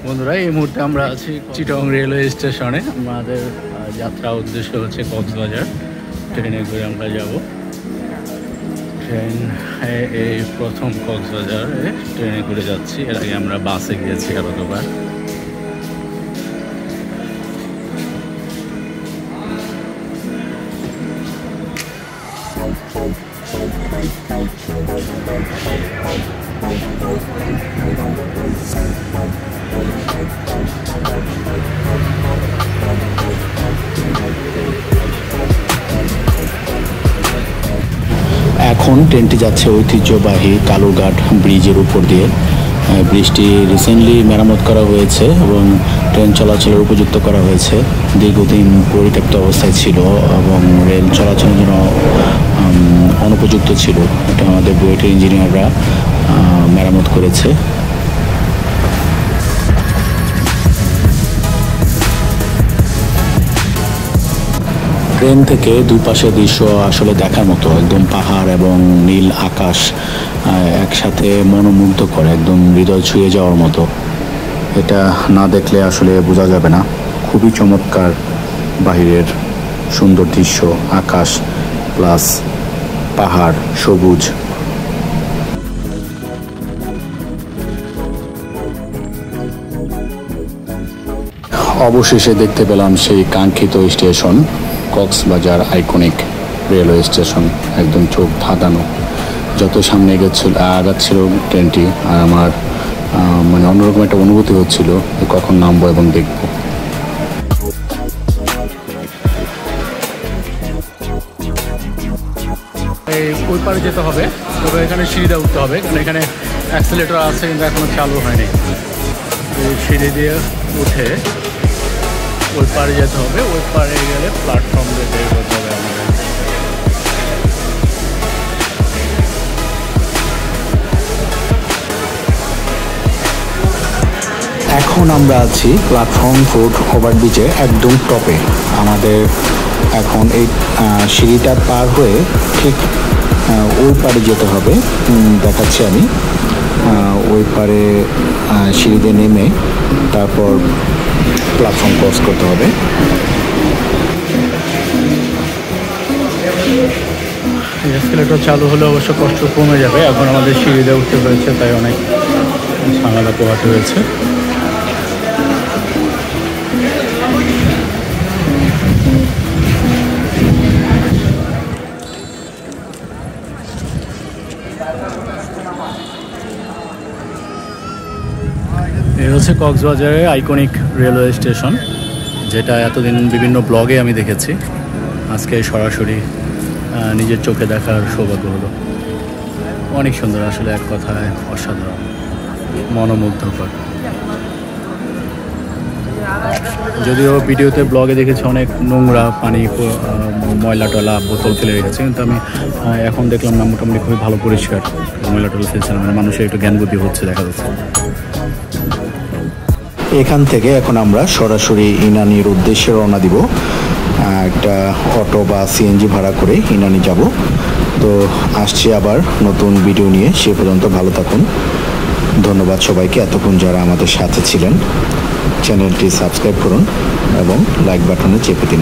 বন্ধুরা, এই মুহূর্তে আমরা আছি চিটং রেলওয়ে স্টেশনে। আমাদের যাত্রা উদ্দেশ্য হচ্ছে কক্সবাজার। ট্রেনে করে আমরা যাব। ট্রেন এই প্রথম কক্সবাজারে ট্রেনে করে যাচ্ছি। এর আগে আমরা বাসে গিয়েছি আরো দুবার। এখন ট্রেনটি যাচ্ছে ঐতিহ্যবাহী কালুরঘাট ব্রিজের উপর দিয়ে। ব্রিজটি রিসেন্টলি মেরামত করা হয়েছে এবং ট্রেন চলাচলের উপযুক্ত করা হয়েছে। দীর্ঘদিন পরিত্যক্ত অবস্থায় ছিল এবং রেল চলাচলের জন্য অনুপযুক্ত ছিল। এটা আমাদের বুয়েটের ইঞ্জিনিয়াররা মেরামত করেছে। ট্রেন থেকে দুই পাশের দৃশ্য আসলে দেখার মতো। একদম পাহাড় এবং নীল আকাশ একসাথে মনোমুগ্ধ করে, একদম হৃদয় ছুঁয়ে যাওয়ার মতো। এটা না দেখলে আসলে বোঝা যাবে না। খুবই চমৎকার বাহিরের সুন্দর দৃশ্য, আকাশ প্লাস পাহাড়, সবুজ। অবশেষে দেখতে পেলাম সেই কাঙ্ক্ষিত station, Cox's Bazar iconic railway station. একদম চোখ ধাঁধানো। যত সামনে আগাচ্ছিল ট্রেনটি, আর আমার মানে অন্যরকম একটা অনুভূতি হচ্ছিল কখন নামবো এবং দেখব। ওই পারে যেতে হবে, তবে এখানে সিঁড়িতে উঠতে হবে, কারণ এখানে অ্যাক্সিলেটর আছে কিন্তু এখনো চালু হয়নি। সিঁড়ি দিয়ে উঠে ওই পারে যেতে হবে। ওই পারে গেলে প্ল্যাটফর্ম যেতে করতে হবে আমাদের। এখন আমরা আছি প্ল্যাটফর্ম 4 ওভারব্রিজে একদম টপে। আমাদের এখন এই সিঁড়িটা পার হয়ে ঠিক ওই পারে যেতে হবে। দেখাচ্ছি আমি। ওই পারে সিঁড়িতে নেমে তারপর প্ল্যাটফর্ম ক্রস করতে হবে। এসকেলেটর চালু হলে অবশ্য কষ্ট কমে যাবে। এখন আমাদের সিঁড়িতে উঠতে হয়েছে, তাই অনেক ঝামেলা পোহাতে হয়েছে। এই হচ্ছে কক্সবাজারের আইকনিক রেলওয়ে স্টেশন, যেটা এতদিন বিভিন্ন ব্লগে আমি দেখেছি। আজকে সরাসরি নিজের চোখে দেখার সৌভাগ্য হলো। অনেক সুন্দর, আসলে এক কথায় অসাধারণ, মনোমুগ্ধকর। যদিও ভিডিওতে ব্লগে দেখেছি অনেক নোংরা পানি, ময়লা টলা, বোতল ফেলে রেখেছে, কিন্তু আমি এখন দেখলাম না, মোটামুটি খুবই ভালো পরিষ্কার। ময়লা টলা ফেলছে না, মানে মানুষের একটু জ্ঞান বুদ্ধি হচ্ছে দেখা যাচ্ছে। এখান থেকে এখন আমরা সরাসরি ইনানির উদ্দেশ্যে রওনা দিব। একটা অটো বা সিএনজি ভাড়া করে ইনানি যাব। তো আসছি আবার নতুন ভিডিও নিয়ে। সে পর্যন্ত ভালো থাকুন। ধন্যবাদ সবাইকে এতক্ষণ যারা আমাদের সাথে ছিলেন। চ্যানেলটি সাবস্ক্রাইব করুন এবং লাইক বাটনে চেপে দিন।